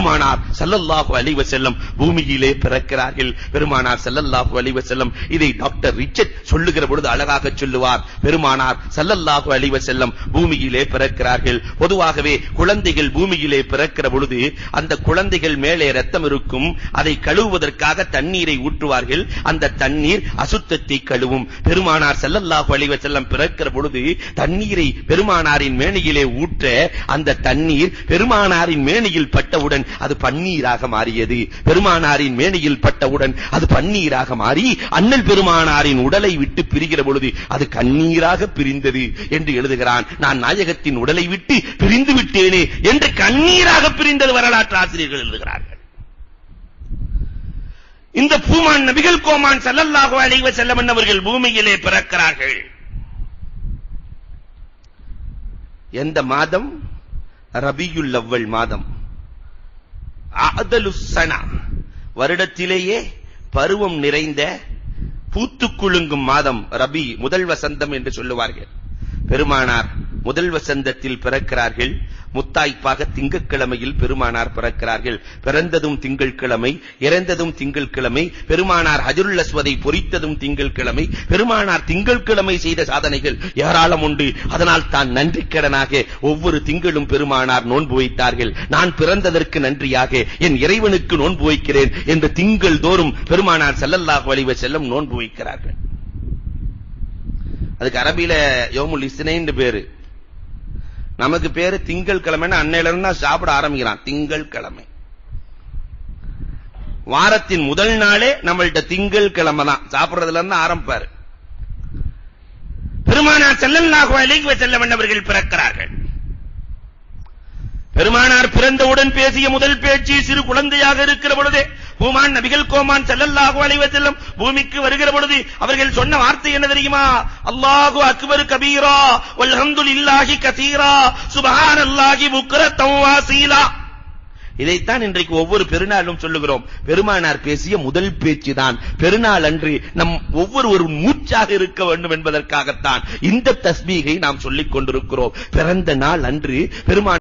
பெருமானார் ஸல்லல்லாஹு அலைஹி வஸல்லம் பூமியிலே பிறக்கிறார்கள். பெருமானார் ஸல்லல்லாஹு அலைஹி வஸல்லம் இதை டாக்டர் ரிச்சர்ட் சொல்லுகிற பொழுது அழகாக சொல்லுவார். பெருமானார் ஸல்லல்லாஹு அலைஹி வஸல்லம் பூமியிலே பிறக்கிறார்கள். பொதுவாகவே குழந்தைகள் பூமியிலே பிறக்கிற பொழுது அந்த குழந்தைகள் மேலே இரத்தம் இருக்கும். அதை கழுவுவதற்காக தண்ணீரை ஊற்றுவார்கள். அந்த தண்ணீர் அசுத்தத்தை கழுவும். பெருமானார் ஸல்லல்லாஹு அலைஹி வஸல்லம் பிறக்கிற பொழுது தண்ணீரை பெருமானாரின் மேனியிலே ஊற்ற அந்த தண்ணீர் பெருமானாரின் மேனியில் பட்டவுடன் அது பன்னீராக மாறியது. பெருமானாரின் மேனியில் பட்டவுடன் அது பன்னீராக மாறி அண்ணல் பெருமானாரின் உடலை விட்டு பிரிகிற பொழுது அது கண்ணீராக பிரிந்தது என்று எழுதுகிறான். நான் நாயகத்தின் உடலை விட்டு பிரிந்து விட்டேனே என்று கண்ணீராக பிரிந்தது வரலாற்று ஆசிரியர்கள் எழுதுகிறார்கள். இந்த பூமான் நபிகள் கோமான் ஸல்லல்லாஹு அலைஹி வஸல்லம் அவர்கள் பூமியிலே பிறக்கிறார்கள். எந்த மாதம்? ரபியுல் அவ்வல் மாதம். அஅதலுஸ்ஸனா, வருடத்திலேயே பருவம் நிறைந்த பூத்துக் குலுங்கும் மாதம் ரபி, முதல் வசந்தம் என்று சொல்லுவார்கள். பெருமானார் முதல் வசந்தத்தில் பிறக்கிறார்கள். முத்தாய்ப்பாக திங்கட்கிழமையில் பெருமானார் பிறக்கிறார்கள். பிறந்ததும் திங்கட்கிழமை, இறந்ததும் திங்கட்கிழமை. பெருமானார் ஹஜ்ருல் அஸ்வதை பொறித்ததும் திங்கட்கிழமை. பெருமானார் திங்கட்கிழமை செய்த சாதனைகள் ஏராளம் உண்டு. அதனால் தான் நன்றிக்கடனாக ஒவ்வொரு திங்களும் பெருமானார் நோன்பு வைத்தார்கள். நான் பிறந்ததற்கு நன்றியாக என் இறைவனுக்கு நோன்பு வைக்கிறேன் என்று திங்கள் தோறும் பெருமானார் ஸல்லல்லாஹு அலைஹி வஸல்லம் நோன்பு வைக்கிறார்கள். அதுக்கு அரபியில யௌமுல் இஸ்னைன் பேரு. நமக்கு பேரு திங்கள் கிழமைன்னு அன்னையில இருந்து சாப்பிட ஆரம்பிக்கிறான். திங்கள் கிழமை வாரத்தின் முதல் நாளே நம்மள்ட்ட திங்கள் கிழமை தான் சாப்பிடுறதுல இருந்து ஆரம்பிப்பாரு. பெருமானார் ஸல்லல்லாஹு அலைஹி வஸல்லம் அவர்கள் பிறக்கிறார்கள். பெருமானார் பிறந்தவுடன் பேசிய முதல் பேச்சு சிறு குழந்தையாக இருக்கிற பொழுதே பூமான் நபிகள் கோமான் ஸல்லல்லாஹு அலைஹி வஸல்லம் பூமிக்கு வருகிற பொழுது அவர்கள் சொன்ன வார்த்தை என்ன தெரியுமா? அல்லாஹு அக்பர் கபீரா வல்ஹம்துலில்லாஹி கஸீரா சுப்ஹானல்லாஹி புக்ரத்தன் வாசீலா. இதைத்தான் இன்றைக்கு ஒவ்வொரு பெருநாளும் சொல்லுகிறோம். பெருமானார் பேசிய முதல் பேச்சு தான் பெருநாள் அன்று நம் ஒவ்வொருவரும் மூச்சாக இருக்க வேண்டும் என்பதற்காகத்தான் இந்த தஸ்பீகை நாம் சொல்லிக் கொண்டிருக்கிறோம். பிறந்த நாள் அன்று பெருமானார்